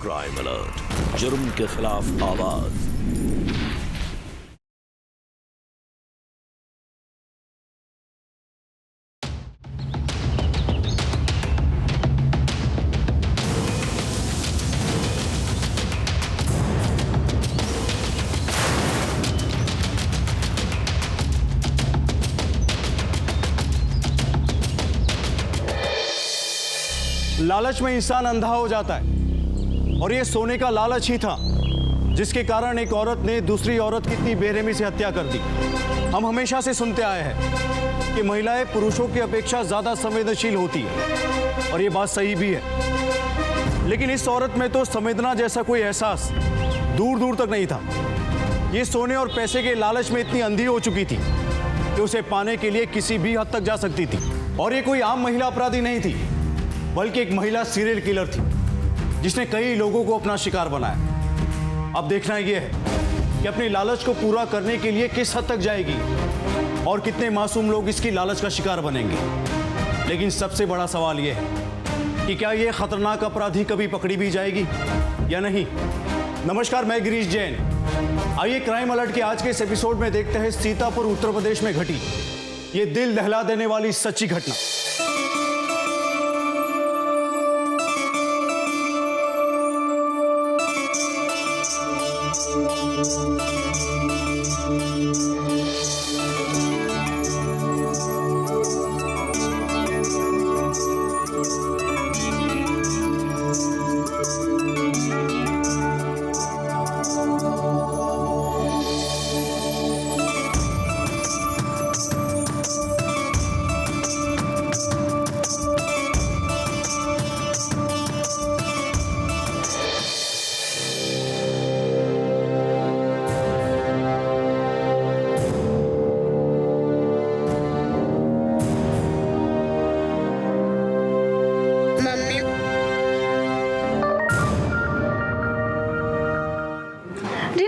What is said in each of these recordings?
Crime alert, जुर्म के खिलाफ आवाज। लालच में इंसान अंधा हो जाता है और ये सोने का लालच ही था जिसके कारण एक औरत ने दूसरी औरत की इतनी बेरहमी से हत्या कर दी। हम हमेशा से सुनते आए हैं कि महिलाएं पुरुषों की अपेक्षा ज्यादा संवेदनशील होती है और ये बात सही भी है, लेकिन इस औरत में तो संवेदना जैसा कोई एहसास दूर दूर तक नहीं था। ये सोने और पैसे के लालच में इतनी अंधी हो चुकी थी कि उसे पाने के लिए किसी भी हद तक जा सकती थी। और ये कोई आम महिला अपराधी नहीं थी, बल्कि एक महिला सीरियल किलर थी जिसने कई लोगों को अपना शिकार बनाया। अब देखना यह है कि अपनी लालच को पूरा करने के लिए किस हद तक जाएगी और कितने मासूम लोग इसकी लालच का शिकार बनेंगे। लेकिन सबसे बड़ा सवाल यह है कि क्या यह खतरनाक अपराधी कभी पकड़ी भी जाएगी या नहीं। नमस्कार, मैं गिरीश जैन। आइए क्राइम अलर्ट के आज के इस एपिसोड में देखते हैं सीतापुर उत्तर प्रदेश में घटी ये दिल दहला देने वाली सच्ची घटना।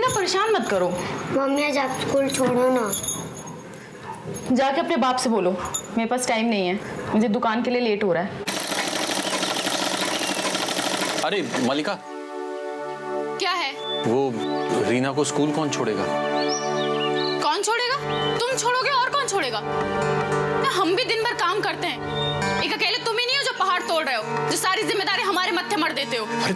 परेशान मत करो। मम्मी आज आप स्कूल छोड़ो ना। जाके अपने बाप से बोलो, मेरे पास टाइम नहीं है, मुझे दुकान के लिए लेट हो रहा है। अरे मलिका, क्या है? वो रीना को स्कूल कौन छोड़ेगा? कौन छोड़ेगा? तुम छोड़ोगे और कौन छोड़ेगा? हम भी दिन भर काम करते हैं। एक अकेले तुम ही नहीं हो जो पहाड़ तोड़ रहे हो, जो सारी जिम्मेदारी हमारे मत्थे मर देते हो। अरे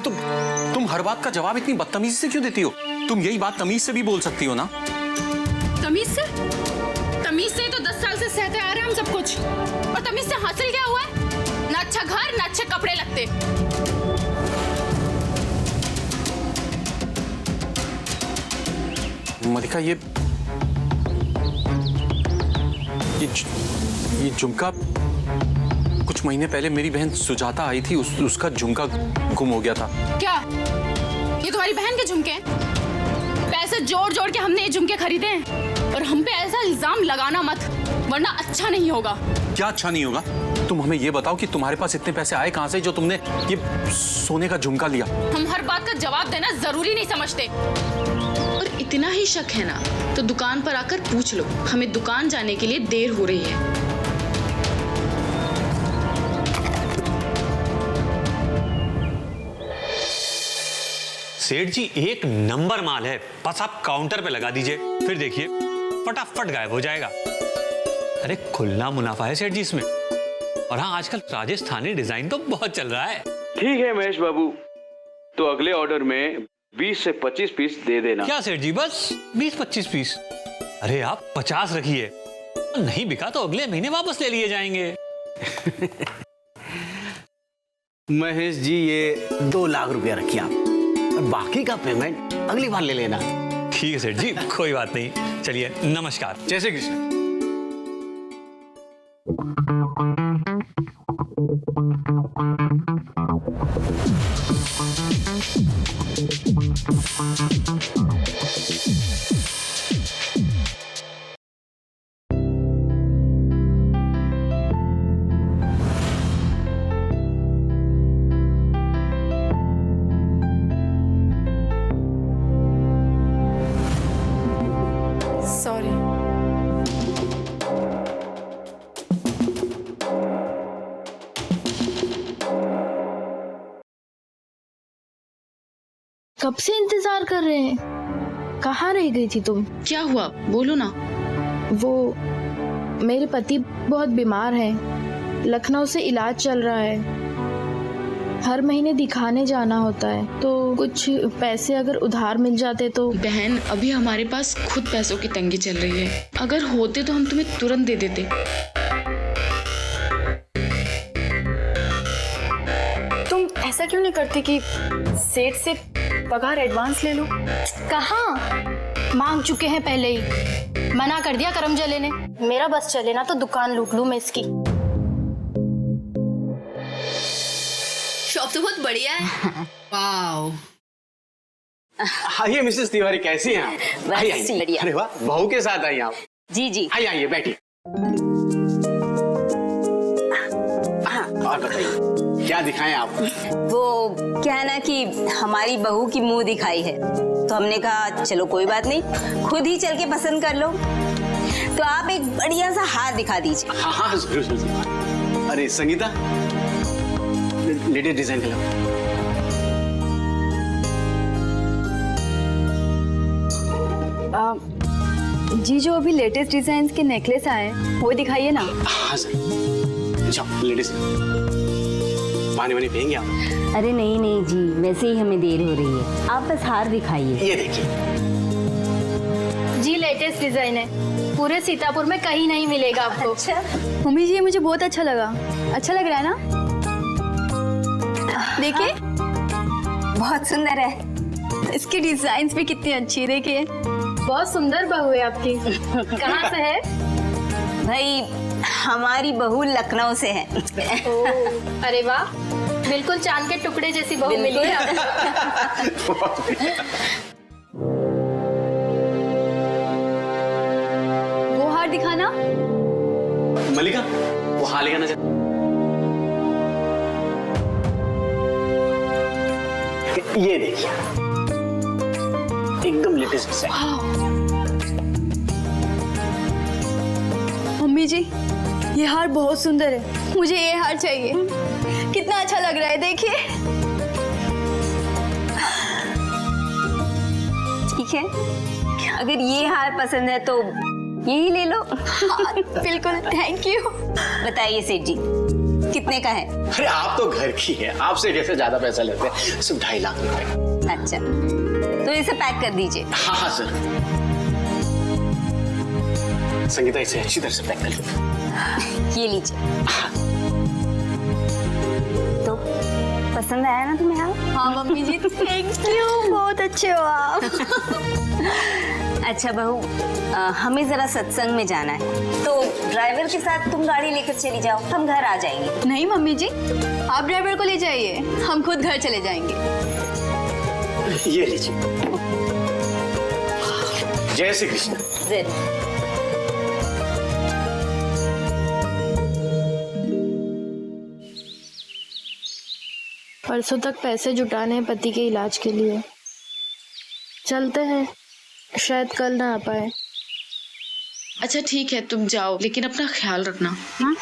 तुम हर बात का जवाब इतनी बदतमीजी से क्यों देती हो? तुम यही बात तमीज से भी बोल सकती हो ना। तमीज से? तमीज से तो 10 साल से सहते आ रहे हैं हम सब कुछ। और तमीज से हासिल क्या हुआ है? ना अच्छा घर, ना अच्छे कपड़े लगते। मलिका, ये झुमका कुछ महीने पहले मेरी बहन सुजाता आई थी, उसका झुमका गुम हो गया था। क्या ये तुम्हारी बहन के झुमके हैं? पैसे जोड़ जोड़ के हमने ये झुमके खरीदे हैं। और हम पे ऐसा इल्जाम लगाना मत, वरना अच्छा नहीं होगा। क्या अच्छा नहीं होगा? तुम हमें ये बताओ कि तुम्हारे पास इतने पैसे आए कहां से जो तुमने ये सोने का झुमका लिया? हम हर बात का जवाब देना जरूरी नहीं समझते। और इतना ही शक है ना तो दुकान पर आकर पूछ लो, हमें दुकान जाने के लिए देर हो रही है। सेठ जी एक नंबर माल है, बस आप काउंटर पे लगा दीजिए, फिर देखिए फटाफट गायब हो जाएगा। अरे खुला मुनाफा है सेठ जी इसमें। और हाँ, आजकल राजस्थानी डिजाइन तो बहुत चल रहा है। ठीक है महेश बाबू, तो अगले ऑर्डर में 20 से 25 पीस दे देना। क्या सेठ जी, बस 20-25 पीस? अरे आप 50 रखिए, नहीं बिका तो अगले महीने वापस ले लिए जाएंगे। महेश जी, ये 2 लाख रुपया रखिए आप, और बाकी का पेमेंट अगली बार ले लेना। ठीक है सेठ जी, कोई बात नहीं। चलिए, नमस्कार। जय श्री कृष्ण। सॉरी। कब से इंतजार कर रहे हैं। कहाँ रह गई थी तुम? क्या हुआ, बोलो ना। वो मेरे पति बहुत बीमार हैं, लखनऊ से इलाज चल रहा है, हर महीने दिखाने जाना होता है, तो कुछ पैसे अगर उधार मिल जाते तो। बहन, अभी हमारे पास खुद पैसों की तंगी चल रही है, अगर होते तो हम तुम्हें तुरंत दे देते। तुम ऐसा क्यों नहीं करती कि सेठ से पगार एडवांस ले लो? कहाँ मांग चुके हैं पहले ही, मना कर दिया करमजले ने। मेरा बस चले ना तो दुकान लूट लूं मैं इसकी। शॉप तो बहुत बढ़िया है। वाओ। आइए मिसेस तिवारी, कैसी हैं आप? आइए। अरे वाह, बहू के साथ आई आप? जी जी। आइए बैठिए। और बताइए क्या दिखाएं आपको? वो क्या है ना कि हमारी बहू की मुंह दिखाई है, तो हमने कहा चलो कोई बात नहीं, खुद ही चल के पसंद कर लो। तो आप एक बढ़िया सा हार दिखा दीजिए। हाँ हाँ जरूर जरूर। अरे संगीता, लेटेस्ट डिजाइन का जी, जो अभी लेटेस्ट डिजाइन के नेकलेस आए वो दिखाइए ना। हाँ सर, जाओ लेटेस्ट। पानी वानी पियेंगे आप? अरे नहीं नहीं जी, वैसे ही हमें देर हो रही है, आप बस हार दिखाइए। ये देखिए जी, लेटेस्ट डिजाइन है, पूरे सीतापुर में कहीं नहीं मिलेगा आपको। अच्छा मम्मी जी, ये मुझे बहुत अच्छा लगा। अच्छा लग रहा है ना? देखिए, बहुत सुंदर है। इसकी डिजाइन भी कितनी अच्छी, देखिए। बहुत सुंदर बहू है आपकी। कहाँ से है? भाई हमारी बहू लखनऊ से है। अरे वाह, बिल्कुल चांद के टुकड़े जैसी बहू मिली है आपको। वो हार दिखाना। मलिका, वो हार लेगा ना। ये देखिए, एकदम लेटेस्ट डिजाइन। मम्मी जी, ये हार बहुत सुंदर है, मुझे ये हार चाहिए। कितना अच्छा लग रहा है, देखिए। ठीक है, अगर ये हार पसंद है तो यही ले लो। हाँ, बिल्कुल, थैंक यू। बताइए सेठ जी, कितने का है? अरे आप तो घर की है, आपसे कैसे ज्यादा पैसा लेते हैं, सिर्फ 2.5 लाख रुपए। अच्छा, तो इसे पैक कर दीजिए। हाँ हाँ सर। संगीता, इसे अच्छी तरह से पैक कर लो। ये लीजिए। तो पसंद आया ना तुम्हें? हाँ मम्मी जी, थैंक यू, बहुत अच्छे हो आप। अच्छा बहू, हमें जरा सत्संग में जाना है, तो ड्राइवर के साथ तुम गाड़ी लेकर चली जाओ, हम घर आ जाएंगे। नहीं मम्मी जी, आप ड्राइवर को ले जाइए, हम खुद घर चले जाएंगे। ये लीजिए। जय श्री कृष्ण। जरूर। परसों तक पैसे जुटाने हैं पति के इलाज के लिए। चलते हैं, शायद कल ना आ पाए। अच्छा ठीक है, तुम जाओ, लेकिन अपना ख्याल रखना। हाँ?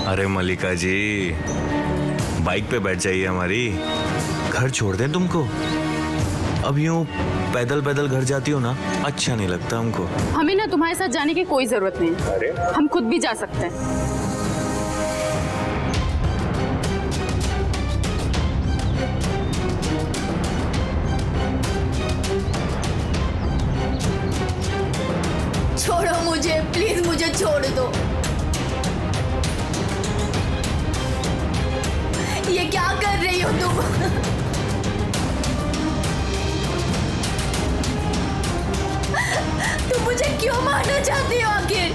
अरे मलिका जी, बाइक पे बैठ जाइए हमारी, घर छोड़ दें तुमको। अब यूं पैदल पैदल घर जाती हो ना, अच्छा नहीं लगता हमको। हमें ना तुम्हारे साथ जाने की कोई जरूरत नहीं। अरे हम खुद भी जा सकते हैं। छोड़ो मुझे, प्लीज मुझे छोड़ दो। ये क्या कर रही हो तुम? तुम मुझे क्यों मारना चाहती हो आखिर?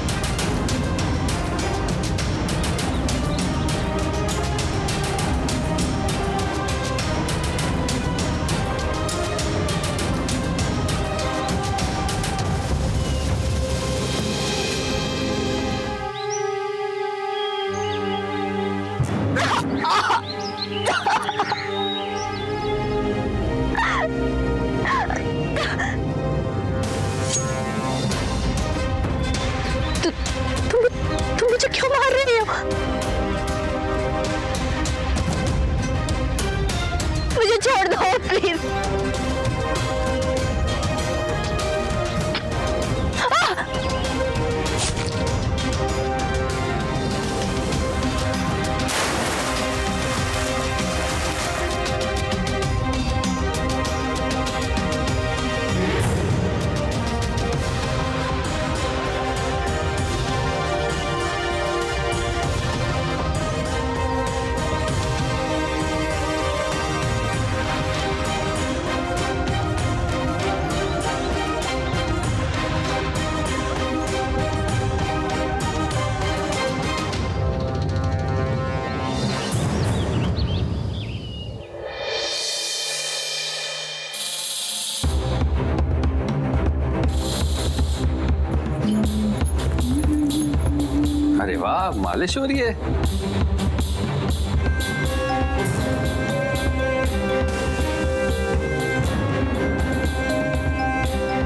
अरे वाह, मालिश हो रही है।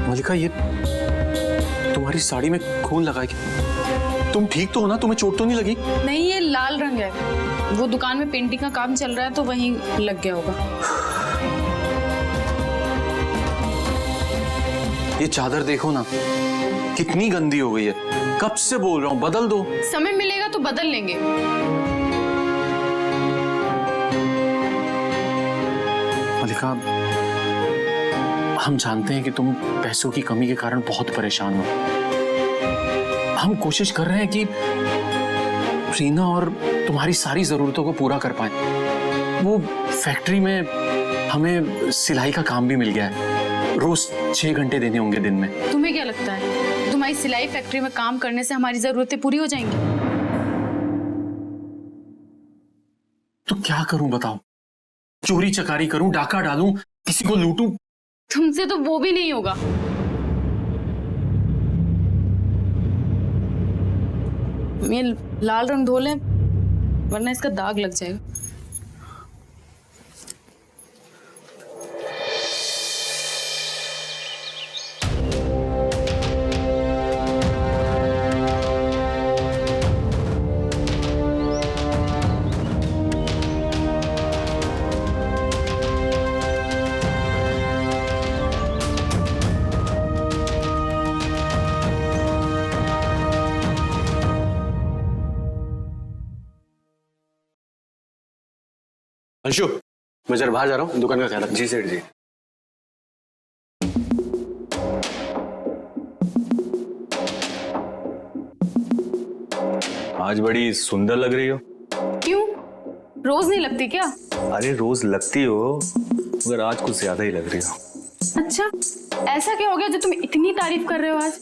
मलिका, ये तुम्हारी साड़ी में खून लगा है। तुम ठीक तो हो ना? तुम्हें चोट तो नहीं लगी? नहीं, ये लाल रंग है। वो दुकान में पेंटिंग का काम चल रहा है तो वहीं लग गया होगा। ये चादर देखो ना, कितनी गंदी हो गई है। कब से बोल रहा हूँ बदल दो। समय मिलेगा तो बदल लेंगे। मलिका, हम जानते हैं कि तुम पैसों की कमी के कारण बहुत परेशान हो। हम कोशिश कर रहे हैं कि रीना और तुम्हारी सारी जरूरतों को पूरा कर पाए। वो फैक्ट्री में हमें सिलाई का काम भी मिल गया है। रोज 6 घंटे देने होंगे दिन में। तुम्हें क्या लगता है तुम्हारी सिलाई फैक्ट्री में काम करने से हमारी जरूरतें पूरी हो जाएंगी? तो क्या करूं बताओ? चोरी चकारी करूं, डाका डालूं, किसी को लूटूं? तुमसे तो वो भी नहीं होगा। ये लाल रंग धो ले, वरना इसका दाग लग जाएगा। अंशु, मैं जरा बाहर जा रहा हूँ, दुकान का ख्याल रख। जी सेठ जी। आज बड़ी सुंदर लग रही हो। क्यों? रोज नहीं लगती क्या? अरे रोज लगती हो, मगर आज कुछ ज्यादा ही लग रही हो। अच्छा, ऐसा क्या हो गया जो तुम इतनी तारीफ कर रहे हो आज?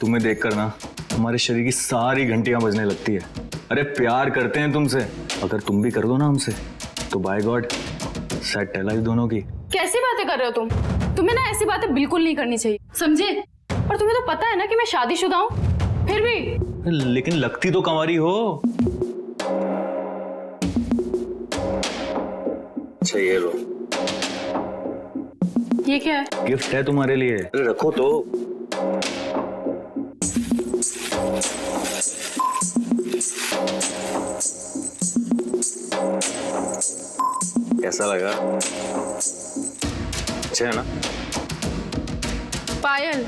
तुम्हें देखकर ना हमारे शरीर की सारी घंटियां बजने लगती है। अरे प्यार करते हैं तुमसे, अगर तुम भी कर दो ना हमसे तो बाय गॉड सेट है लाइफ दोनों की। कैसी बातें कर रहे हो तुम? तुम्हें ना ऐसी बातें बिल्कुल नहीं करनी चाहिए, समझे? और तुम्हें तो पता है ना कि मैं शादीशुदा हूँ, फिर भी। लेकिन लगती तो कंवारी हो। अच्छा ये लो। ये क्या है? गिफ्ट है तुम्हारे लिए। अरे रखो तो। कैसा लगा? अच्छा है ना? पायल,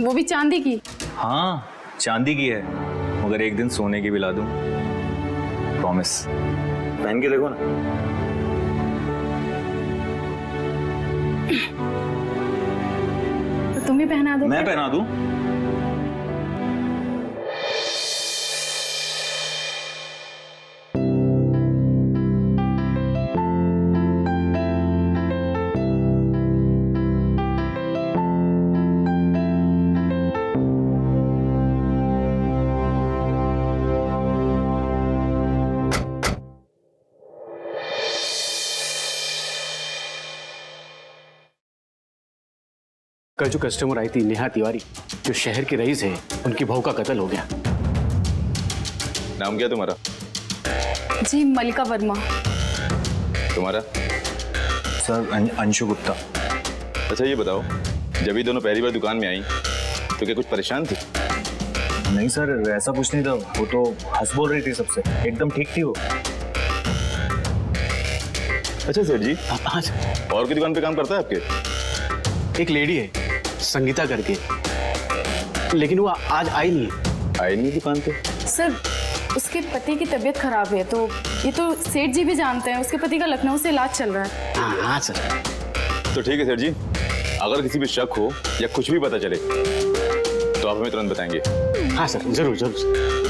वो भी चांदी की? हाँ चांदी की है, मगर एक दिन सोने की भी ला दूं, प्रॉमिस। पहन के देखो ना। तो तुम ही पहना दो। मैं पहना दूं? कल जो कस्टमर आई थी नेहा तिवारी, जो शहर की रईस है, उनकी बहू का कत्ल हो गया। नाम क्या तुम्हारा? जी मलिका वर्मा। तुम्हारा? सर अंशु गुप्ता। अच्छा ये बताओ, जब ये दोनों पहली बार दुकान में आई तो क्या कुछ परेशान थी? नहीं सर, ऐसा कुछ नहीं था। वो तो हंस बोल रही थी सबसे, एकदम ठीक थी वो। अच्छा सेठ जी, हाँ और की दुकान पे काम करता है आपके? एक लेडी है संगीता करके, लेकिन वो आज आई नहीं दुकान पे। सर उसके पति की तबीयत खराब है, तो ये तो सेठ जी भी जानते हैं, उसके पति का लखनऊ से इलाज चल रहा है। हाँ सर। तो ठीक है सेठ जी, अगर किसी भी शक हो या कुछ भी पता चले तो आप हमें तुरंत बताएंगे। हाँ सर, जरूर जरूर।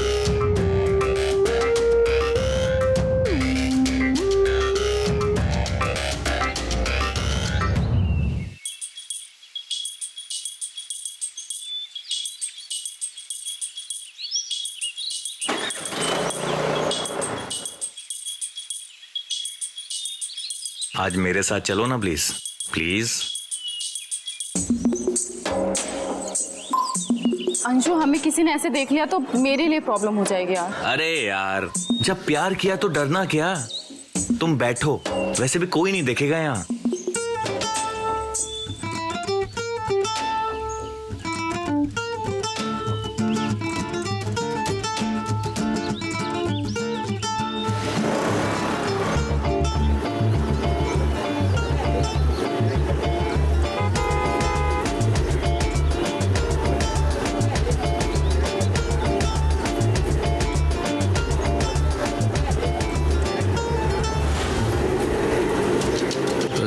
आज मेरे साथ चलो ना प्लीज प्लीज। अंशु, हमें किसी ने ऐसे देख लिया तो मेरे लिए प्रॉब्लम हो जाएगी यार। अरे यार, जब प्यार किया तो डरना क्या? तुम बैठो, वैसे भी कोई नहीं देखेगा यहाँ।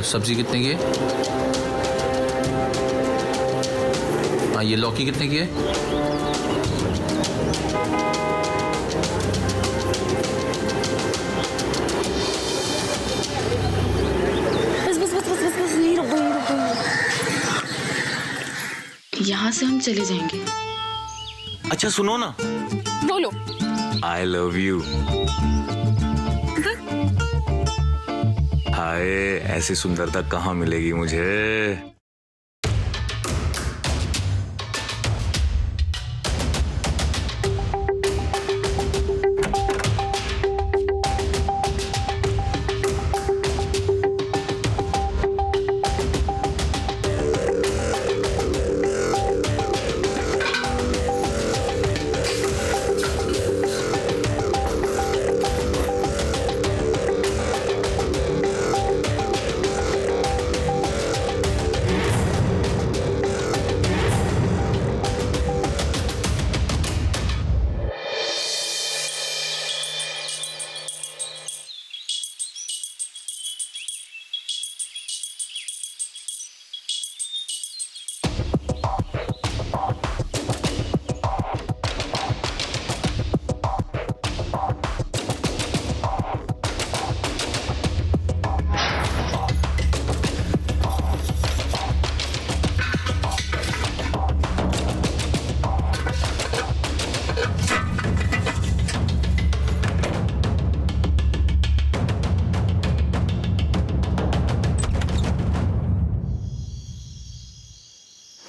सब्जी कितने की है? हाँ, ये लौकी कितने की है? बस यहीं रुको। यहाँ से हम चले जाएंगे। अच्छा सुनो ना, बोलो। I love you. हाय, ऐसी सुंदरता कहाँ मिलेगी मुझे?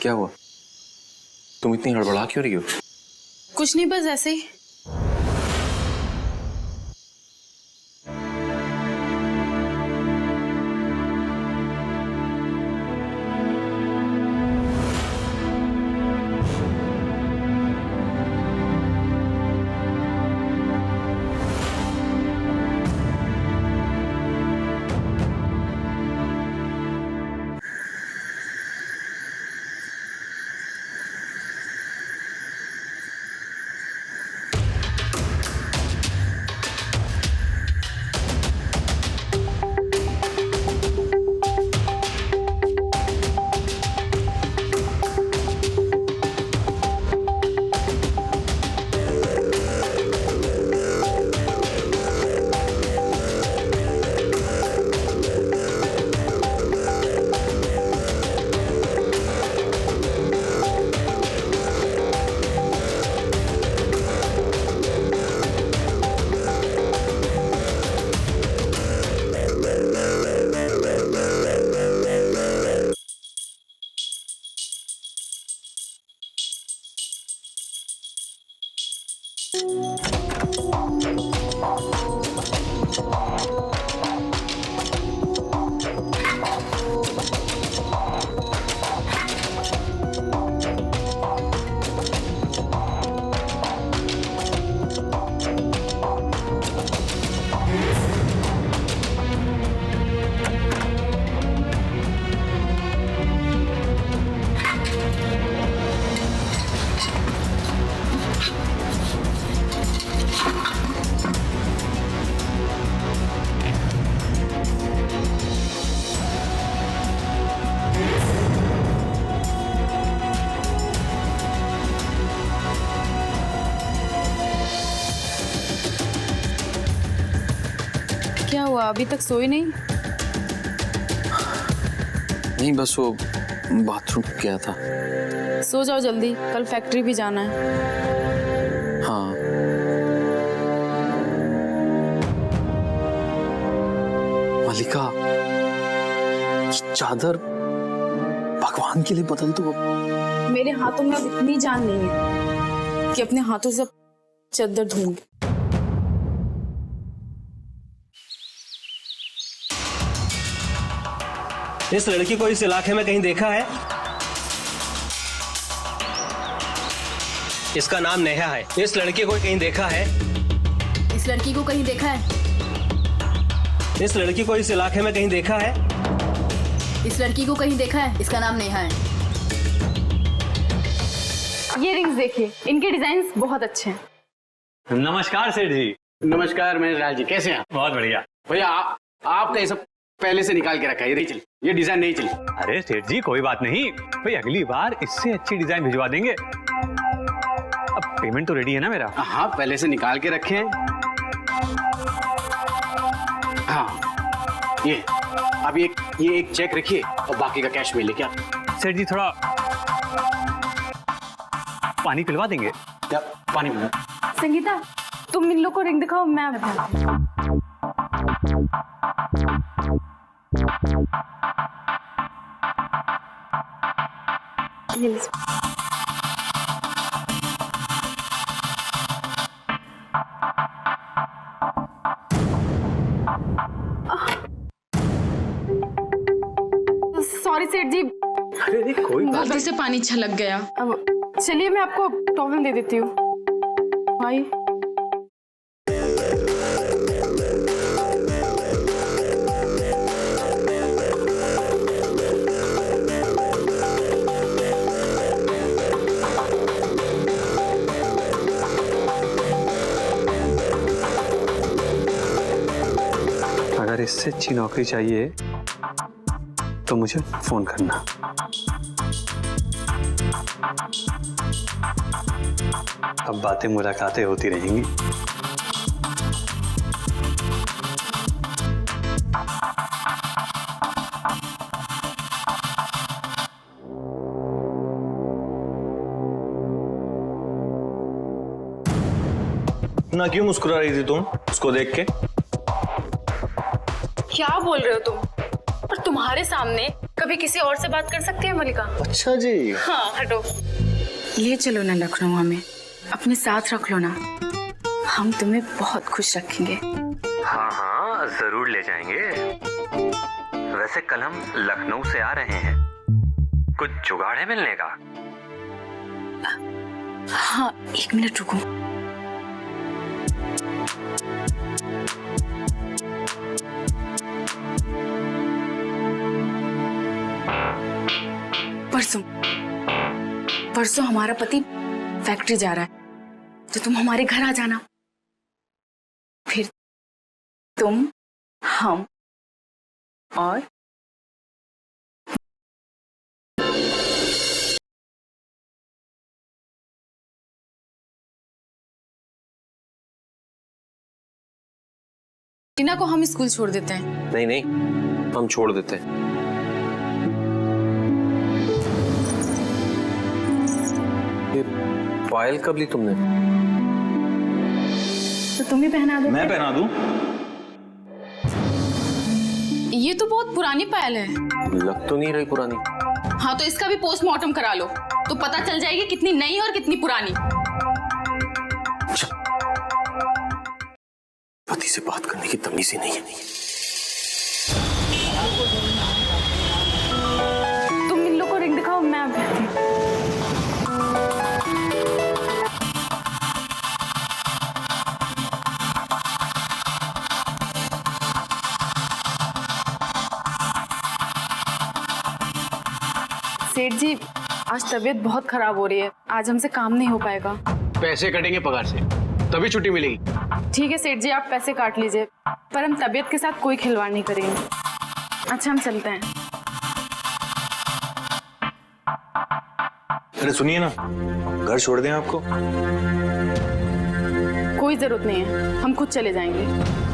क्या हुआ? तुम इतनी हड़बड़ा क्यों रही हो? कुछ नहीं, बस ऐसे ही। क्या हुआ, अभी तक सोई नहीं? नहीं, बस वो बाथरूम गया था। सो जाओ जल्दी, कल फैक्ट्री भी जाना है। हाँ। मलिका, ये चादर भगवान के लिए बदल दो। मेरे हाथों में अब इतनी जान नहीं है कि अपने हाथों से चद्दर धोऊंगी। इस लड़की को इस इलाके में कहीं देखा है? इसका नाम नेहा है। इस लड़की को कहीं देखा है? इस लड़की को कहीं देखा है? इस लड़की को इस इलाके में कहीं देखा है? इस लड़की को कहीं देखा है? इसका नाम नेहा है। ये रिंग्स देखिए, इनके डिजाइन बहुत अच्छे हैं। नमस्कार सेठ जी। नमस्कार महेश लाल जी, कैसे हैं? बहुत बढ़िया भैया आपका ये सब पहले से निकाल के रखा है, ये नहीं चली, ये डिजाइन नहीं चली। अरे सेठ जी कोई बात नहीं भाई, अगली बार इससे अच्छी डिजाइन भिजवा देंगे। अब पेमेंट तो रेडी है ना मेरा? हाँ पहले से निकाल के रखे हैं। हाँ ये अब ये एक चेक रखिए और बाकी का कैश में लेके आप। सेठ जी थोड़ा पानी पिलवा देंगे? क्या पानी पिला? संगीता तुम इन लोग को रिंग दिखाओ, मैं सॉरी सेठ जी। अरे कोई गलती से पानी छलक गया। अब चलिए मैं आपको टॉवल दे देती हूँ भाई। अगर इससे अच्छी नौकरी चाहिए तो मुझे फोन करना। अब बातें मुलाकातें होती रहेंगी। ना क्यों मुस्कुरा रही थी तुम उसको देख के? क्या बोल रहे हो तुम? और तुम्हारे सामने कभी किसी और से बात कर सकती है मलिका? अच्छा जी। हाँ हटो। ले चलो ना लखनऊ, हमें अपने साथ रख लो ना, हम तुम्हें बहुत खुश रखेंगे। हाँ हाँ जरूर ले जाएंगे। वैसे कल हम लखनऊ से आ रहे हैं, कुछ जुगाड़ है मिलने का? हाँ 1 मिनट रुको। परसों हमारा पति फैक्ट्री जा रहा है, तो तुम हमारे घर आ जाना। फिर तुम, हम और टीना को हम स्कूल छोड़ देते हैं। नहीं नहीं, हम छोड़ देते हैं। पायल कब ली तुमने? तो तुम ही पहना दो। मैं पहना दूं? ये तो बहुत पुरानी पायल है। लग तो नहीं रही पुरानी। हाँ तो इसका भी पोस्टमार्टम करा लो, तो पता चल जाएगी कितनी नई और कितनी पुरानी। पति से बात करने की तमीज ही नहीं है। तुम इन लोग को रिंग दिखाओ, मैं सेठ जी आज तबीयत बहुत खराब हो रही है, आज हमसे काम नहीं हो पाएगा। पैसे कटेंगे पगार से, तभी छुट्टी मिलेगी। ठीक है सेठ जी, आप पैसे काट लीजिए, पर हम तबीयत के साथ कोई खिलवाड़ नहीं करेंगे। अच्छा हम चलते हैं। अरे सुनिए ना, घर छोड़ दें आपको? कोई जरूरत नहीं है, हम खुद चले जाएंगे।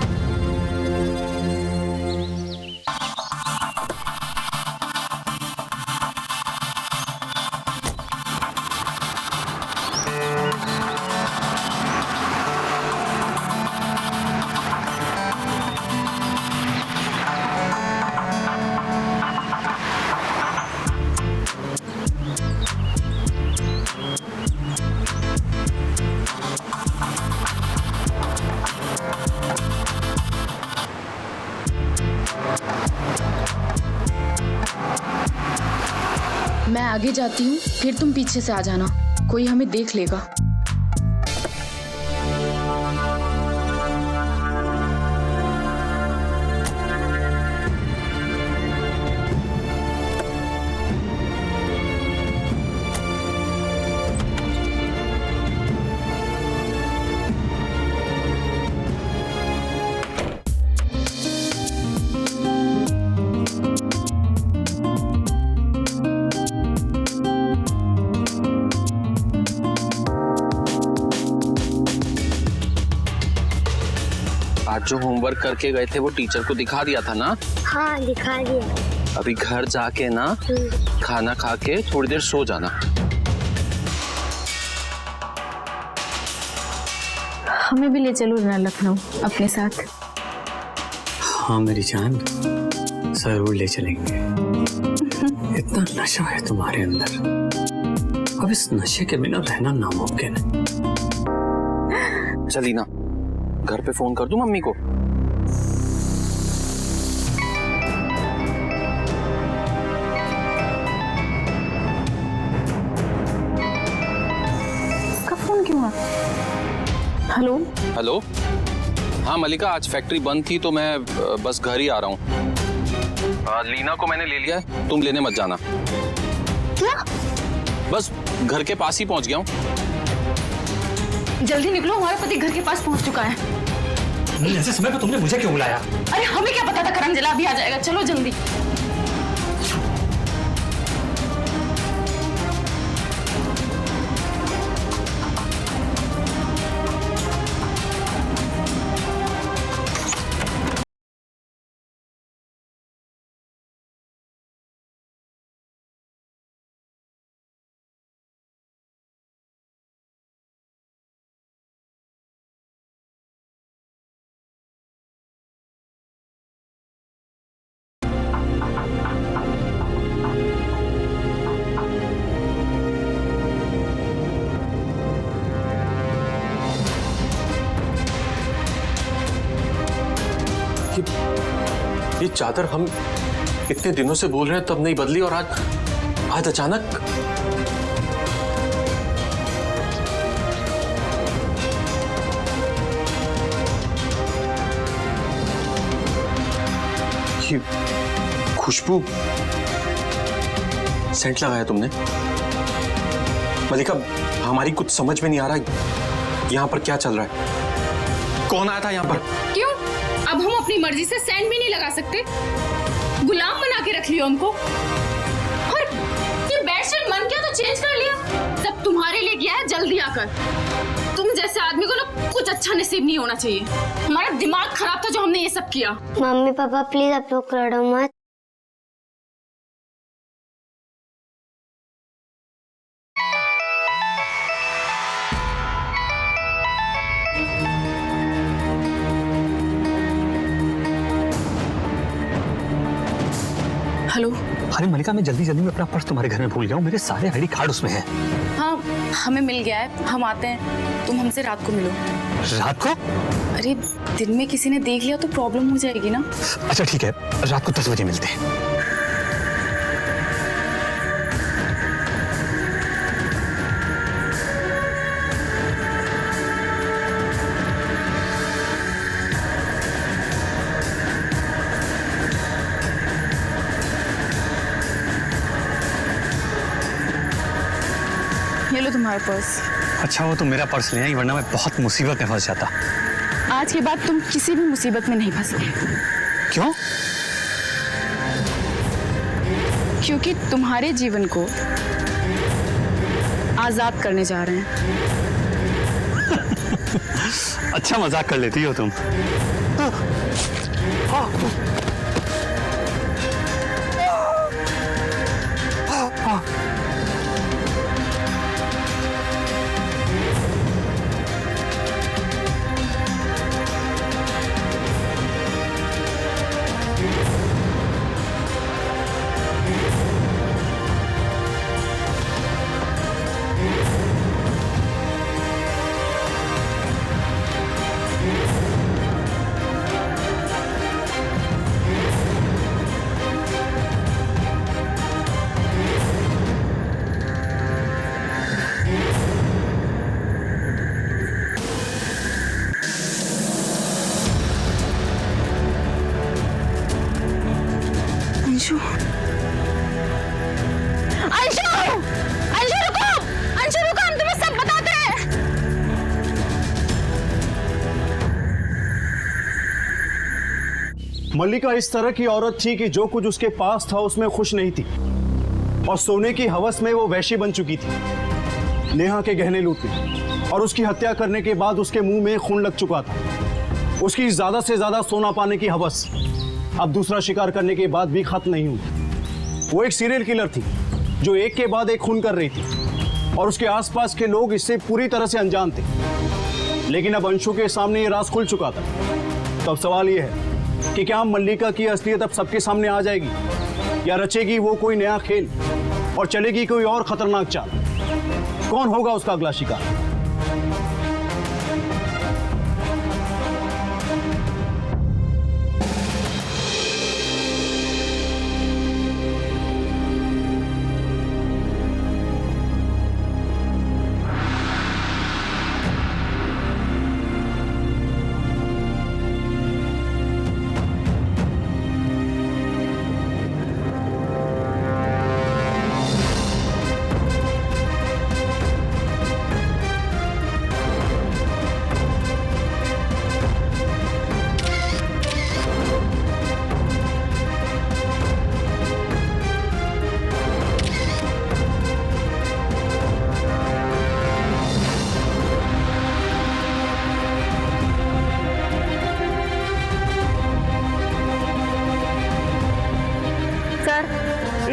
आगे जाती हूँ, फिर तुम पीछे से आ जाना, कोई हमें देख लेगा। आज जो होमवर्क करके गए थे वो टीचर को दिखा दिया था ना? हाँ दिखा दिया। अभी घर जाके ना खाना खा के थोड़ी देर सो जाना। हमें भी ले चलो ना लखनऊ अपने साथ। हाँ मेरी जान, जरूर ले चलेंगे। इतना नशा है तुम्हारे अंदर, अब इस नशे के बिना रहना नामुमकिन है। चली ना, घर पे फोन कर दूं मम्मी को? इसका फोन क्यों है? हेलो हेलो, हाँ मलिका, आज फैक्ट्री बंद थी तो मैं बस घर ही आ रहा हूँ। लीना को मैंने ले लिया है, तुम लेने मत जाना। क्या? बस घर के पास ही पहुंच गया हूँ। जल्दी निकलो, हमारा पति घर के पास पहुंच चुका है। ऐसे समय पर तुमने मुझे क्यों बुलाया? अरे हमें क्या पता था करंजला अभी आ जाएगा। चलो जल्दी। ये चादर हम इतने दिनों से बोल रहे हैं तब नहीं बदली, और आज अचानक। ये खुशबू, सेंट लगाया तुमने? मलिका, हमारी कुछ समझ में नहीं आ रहा यहाँ पर क्या चल रहा है। कौन आया था यहाँ पर? क्यों? अब हम अपनी मर्जी से सेंट भी नहीं लगा सकते? गुलाम बना के रख लियो हमको। और ये बेडशीट मन किया तो चेंज कर लिया। सब तुम्हारे लिए किया है, जल्दी आकर। तुम जैसे आदमी को ना कुछ अच्छा नसीब नहीं होना चाहिए। हमारा दिमाग खराब था जो हमने ये सब किया। मम्मी पापा प्लीज आप लोग लड़ो मत। हेलो। अरे मलिका, मैं जल्दी में अपना पर्स तुम्हारे घर में भूल गया हूँ, मेरे सारे आईडी कार्ड उसमें हैं। हाँ हमें मिल गया है, हम आते हैं। तुम हमसे रात को मिलो। रात को? अरे दिन में किसी ने देख लिया तो प्रॉब्लम हो जाएगी ना। अच्छा ठीक है, रात को 10 बजे मिलते हैं। ये लो तुम्हारा पर्स। अच्छा वो तुम मेरा पर्स ले आई, वरना मैं बहुत मुसीबत में फंस जाता। आज के बाद तुम किसी भी मुसीबत में नहीं फंसोगे। क्यों? क्योंकि तुम्हारे जीवन को आजाद करने जा रहे हैं। अच्छा मजाक कर लेती हो तुम। मल्लिका इस तरह की औरत थी कि जो कुछ उसके पास था उसमें खुश नहीं थी और सोने की हवस में वो वैशी बन चुकी थी। नेहा के गहने लूटने और उसकी हत्या करने के बाद उसके मुंह में खून लग चुका था। उसकी ज्यादा से ज्यादा सोना पाने की हवस अब दूसरा शिकार करने के बाद भी खत्म नहीं हुई। वो एक सीरियल किलर थी जो एक के बाद एक खून कर रही थी और उसके आसपास के लोग इससे पूरी तरह से अनजान थे। लेकिन अब अंशु के सामने ये राज खुल चुका था। तो अब सवाल ये है कि क्या मल्लिका की असलियत अब सबके सामने आ जाएगी या रचेगी वो कोई नया खेल और चलेगी कोई और खतरनाक चाल? कौन होगा उसका अगला शिकार?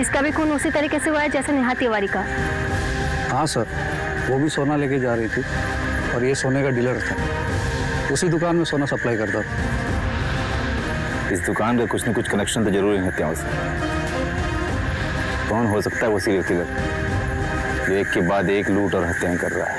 इसका भी खून उसी तरीके से हुआ है जैसे नेहा तिवारी का। हाँ सर, वो भी सोना लेके जा रही थी और ये सोने का डीलर था। उसी दुकान में सोना सप्लाई करता था। इस दुकान का कुछ न कुछ कनेक्शन तो जरूर है हत्याओं से। कौन हो सकता है वो सीरियल किलर जो एक के बाद एक लूट और हत्याएं कर रहा है?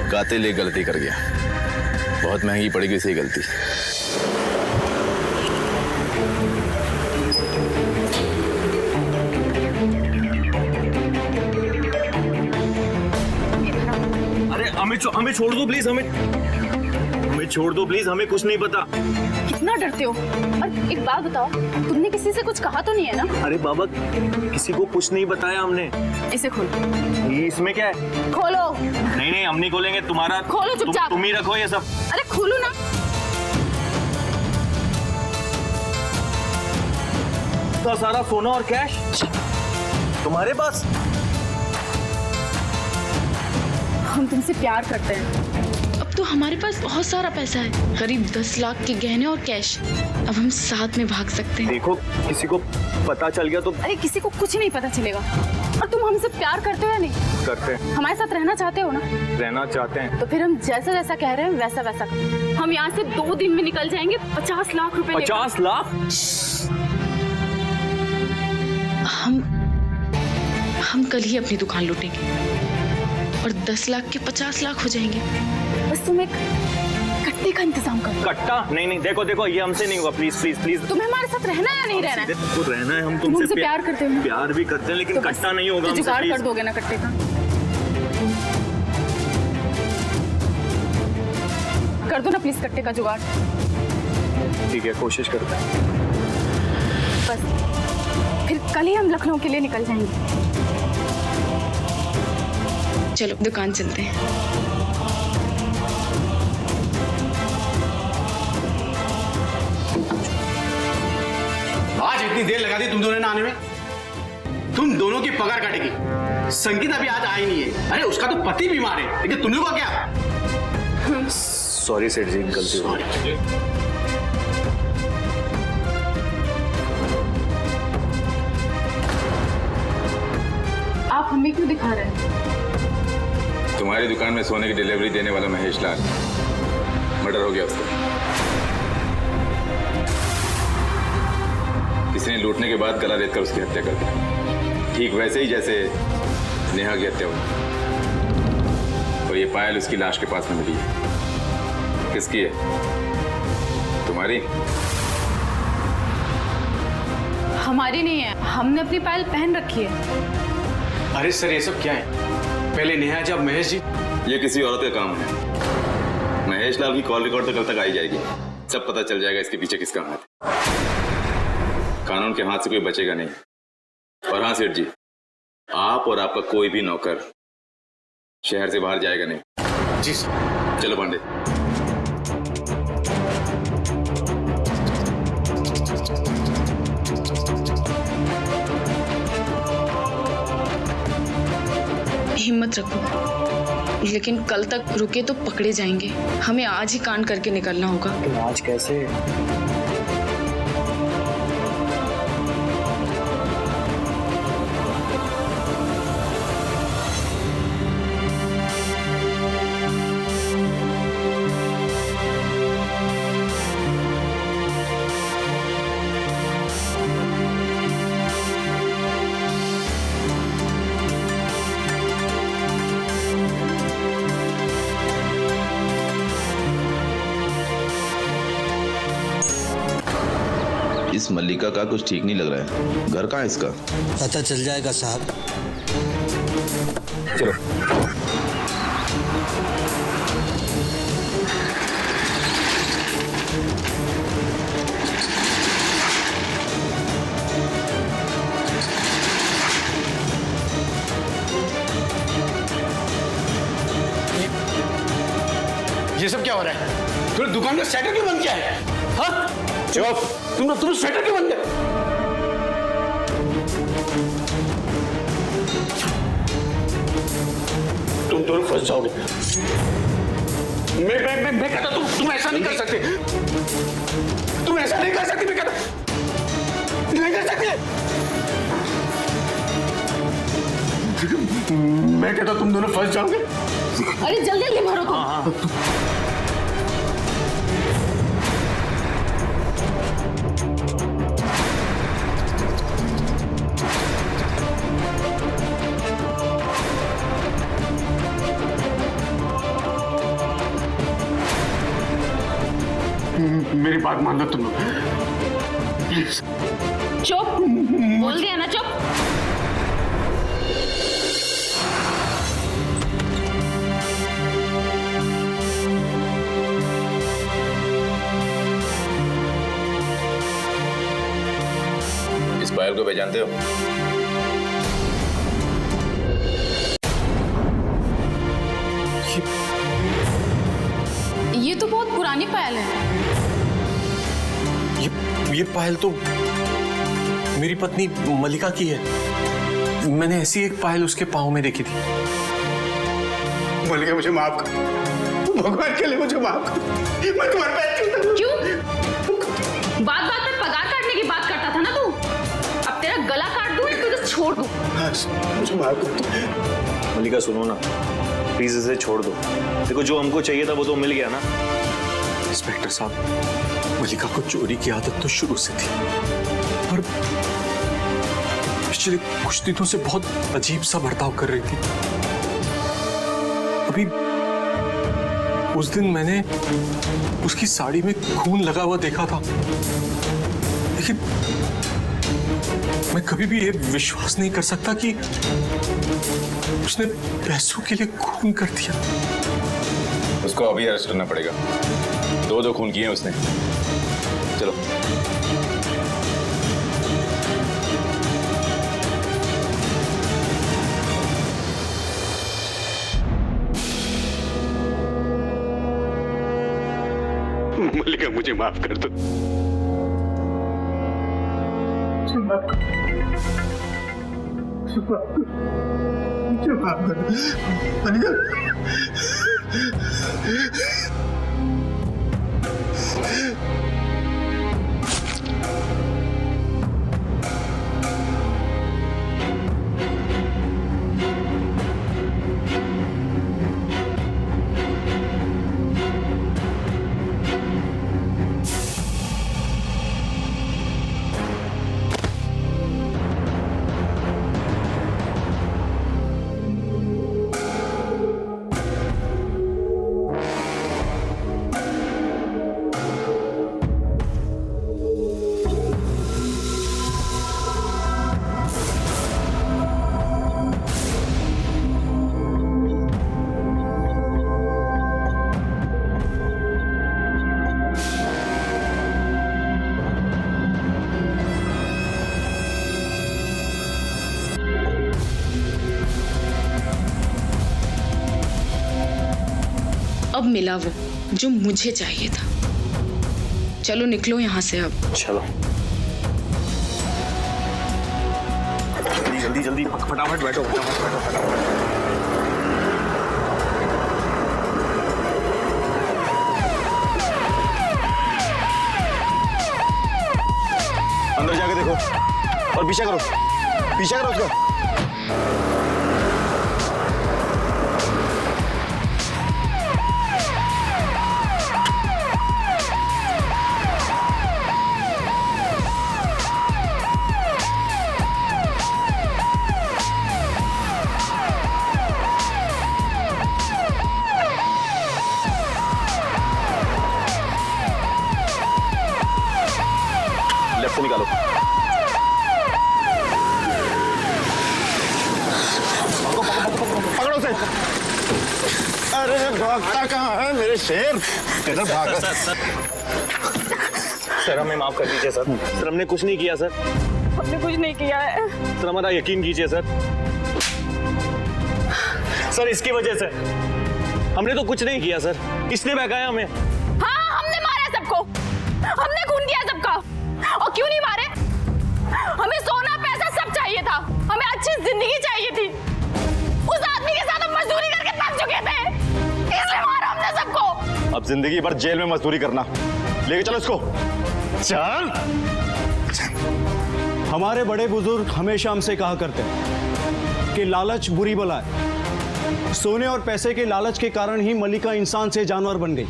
कातिल एक गलती कर गया, बहुत महंगी पड़ेगी इसे गलती। अरे हमें छोड़ दो प्लीज, हमें छोड़ दो प्लीज, हमें कुछ नहीं पता। कितना डरते हो? और एक बात बताओ, तुमने किसी से कुछ कहा तो नहीं है ना? अरे बाबा, किसी को कुछ नहीं बताया हमने। इसे खोलो। ये इसमें क्या है? खोलो। नहीं हम नहीं खोलेंगे, तुम्हारा खोलो चुपचाप। तुम ही रखो ये सब। अरे खोलो ना। तो सारा सोना और कैश तुम्हारे पास? हम तुमसे प्यार करते हैं। अब तो हमारे पास बहुत सारा पैसा है, करीब 10 लाख के गहने और कैश। अब हम साथ में भाग सकते हैं। देखो, किसी को पता चल गया तो? अरे किसी को कुछ नहीं पता चलेगा। और तुम हमसे प्यार करते हो या नहीं? करते हैं। हमारे साथ रहना चाहते हो ना? रहना चाहते हैं। तो फिर हम जैसा जैसा कह रहे हैं वैसा वैसा करें। हम यहाँ से 2 दिन में निकल जाएंगे 50 लाख रुपए। 50 लाख? हम कल ही अपनी दुकान लूटेंगे और 10 लाख के 50 लाख हो जाएंगे। बस तुम एक कट्टे का इंतजाम करो। कट्टा? नहीं देखो ये हमसे नहीं होगा। प्लीज तुम्हें हमारे साथ रहना है या नहीं रहना है? तो रहना है। हम तुमसे प्यार करते हो? प्यार भी करते हैं, लेकिन कट्टा नहीं होगा। तो जुगाड़ कर दोगे ना कट्टे का? कर दो ना प्लीज कट्टे का जुगाड़। ठीक है, कोशिश करते हैं। बस फिर कल ही हम लखनऊ के लिए निकल जाएंगे। चलो दुकान चलते हैं। आज इतनी देर लगा दी तुम दोनों ने आने में। तुम दोनों की पगार कटेगी। संगीता भी आज आई नहीं है। अरे उसका तो पति बीमार है, लेकिन तुम लोगों का क्या? सॉरी सेठ जी, गलती हो गई। आप हमें क्यों दिखा रहे हैं? तुम्हारी दुकान में सोने की डिलीवरी देने वाला महेश लाल, मर्डर हो गया उसका। किसी ने लूटने के बाद गला रेत कर उसकी हत्या कर दी, ठीक वैसे ही जैसे नेहा की हत्या हुई। और ये पायल उसकी लाश के पास में मिली है। किसकी है? तुम्हारी? हमारी नहीं है, हमने अपनी पायल पहन रखी है। अरे सर, ये सब क्या है? पहले नेहा जब महेश जी। ये किसी औरत का काम है। महेश लाल की कॉल रिकॉर्ड तो कल तक आ ही जाएगी। सब पता चल जाएगा इसके पीछे किसका हाथ है। कानून के हाथ से कोई बचेगा नहीं। और हाँ सेठ जी, आप और आपका कोई भी नौकर शहर से बाहर जाएगा नहीं। जी सर। चलो पांडे। हिम्मत रखो, लेकिन कल तक रुके तो पकड़े जाएंगे। हमें आज ही कांड करके निकलना होगा। आज कैसे? इस मल्लिका का कुछ ठीक नहीं लग रहा है। घर कहाँ है इसका? पता चल जाएगा साहब। चलो। ये सब क्या हो रहा है? तुमने दुकान का शटर क्यों बंद किया है? हाँ? चुप! तुम शटर क्यों बंद किया? तुम दोनों फंस जाओगे। मैं कहता तुम ऐसा नहीं कर सकते। तुम ऐसा नहीं कर सकते। मैं कहता नहीं कर सकते। मैं कहता तुम दोनों फंस जाओगे। अरे जल्दी जल्दी मारो तुम। मेरी बात मान लो तुम लोग। चुप, बोल दिया ना चुप। इस पायल को पहचानते हो? ये तो बहुत पुरानी पायल है। ये पायल तो मेरी पत्नी मल्लिका की है। मैंने ऐसी एक पायल उसके पाँव में देखी थी। मल्लिका मुझे माफ कर, भगवान के लिए मुझे माफ कर। मैं तुम्हारे पैर छूता हूं। क्यों? बात बात पे पगार काटने की बात करता था ना तू। अब तेरा गला काट दूं या तुझे छोड़ दूं? मुझे माफ कर। मल्लिका सुनो ना, प्लीज इसे छोड़ दो। देखो जो हमको चाहिए था वो तो मिल गया ना। इंस्पेक्टर साहब, मल्लिका को चोरी की आदत तो शुरू से थी, पर पिछले कुछ दिनों से बहुत अजीब सा बर्ताव कर रही थी। अभी उस दिन मैंने उसकी साड़ी में खून लगा हुआ देखा था, लेकिन मैं कभी भी ये विश्वास नहीं कर सकता कि उसने पैसों के लिए खून कर दिया। उसको अभी अरेस्ट करना पड़ेगा। दो खून किए हैं उसने। चलो। मल्लिका मुझे माफ कर दो। मुझे माफ कर दो मल्लिका। अब मिला वो जो मुझे चाहिए था। चलो निकलो यहाँ से अब। चलो जल्दी जल्दी फटाफट बैठो, फटाफट बैठो, फटाफट। अंदर जाके देखो और पीछा करो उसका। लेफ्ट से निकालो। पकड़ो से। अरे भागता कहाँ है मेरे शेर? इधर भाग। सर हमें माफ कर दीजिए सर। सर हमने कुछ नहीं किया सर। हमने कुछ नहीं किया है। सर हमारा यकीन कीजिए सर। सर इसकी वजह से हमने तो कुछ नहीं किया सर, इसने बहकाया हमें। हाँ हमने मारा सबको, हमने खून किया सबका। और क्यों नहीं मारे? हमें सोना पैसा सब चाहिए था, हमें अच्छी जिंदगी चाहिए थी। उस आदमी के साथ हम मजदूरी करके थक चुके थे, इसलिए मारा हमने सबको। अब जिंदगी भर जेल में मजदूरी करना। लेके चलो इसको। चल। हमारे बड़े बुजुर्ग हमेशा हमसे कहा करते हैं कि लालच बुरी बला है। सोने और पैसे के लालच के कारण ही मल्लिका इंसान से जानवर बन गई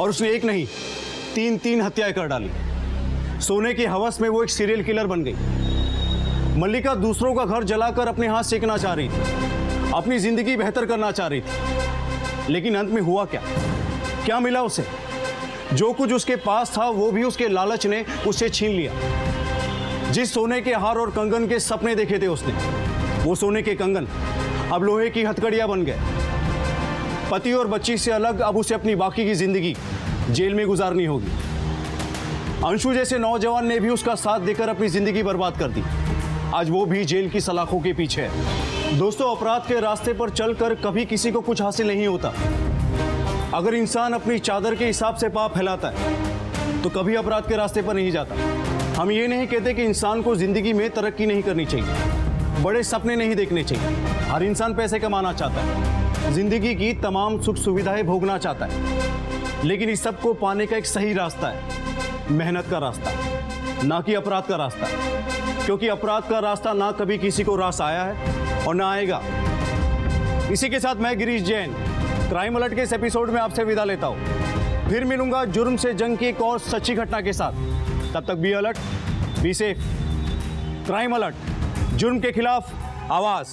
और उसने एक नहीं तीन हत्याएं कर डाली। सोने की हवस में वो एक सीरियल किलर बन गई। मल्लिका दूसरों का घर जलाकर अपने हाथ सेकना चाह रही थी, अपनी जिंदगी बेहतर करना चाह रही थी, लेकिन अंत में हुआ क्या मिला उसे? जो कुछ उसके पास था वो भी उसके लालच ने उससे छीन लिया। जिस सोने के हार और कंगन के सपने देखे थे उसने, वो सोने के कंगन अब लोहे की हथकड़ियां बन गए। पति और बच्ची से अलग अब उसे अपनी बाकी की जिंदगी जेल में गुजारनी होगी। अंशु जैसे नौजवान ने भी उसका साथ देकर अपनी जिंदगी बर्बाद कर दी। आज वो भी जेल की सलाखों के पीछे है। दोस्तों, अपराध के रास्ते पर चलकर कभी किसी को कुछ हासिल नहीं होता। अगर इंसान अपनी चादर के हिसाब से पाप फैलाता है तो कभी अपराध के रास्ते पर नहीं जाता। हम ये नहीं कहते कि इंसान को जिंदगी में तरक्की नहीं करनी चाहिए, बड़े सपने नहीं देखने चाहिए। हर इंसान पैसे कमाना चाहता है, जिंदगी की तमाम सुख सुविधाएं भोगना चाहता है, लेकिन इस सब को पाने का एक सही रास्ता है, मेहनत का रास्ता, ना कि अपराध का रास्ता। क्योंकि अपराध का रास्ता ना कभी किसी को रास आया है और ना आएगा। इसी के साथ मैं गिरीश जैन क्राइम अलर्ट के इस एपिसोड में आपसे विदा लेता हूं। फिर मिलूंगा जुर्म से जंग की एक और सच्ची घटना के साथ। तब तक be alert, be safe. Crime alert, जुर्म के खिलाफ आवाज।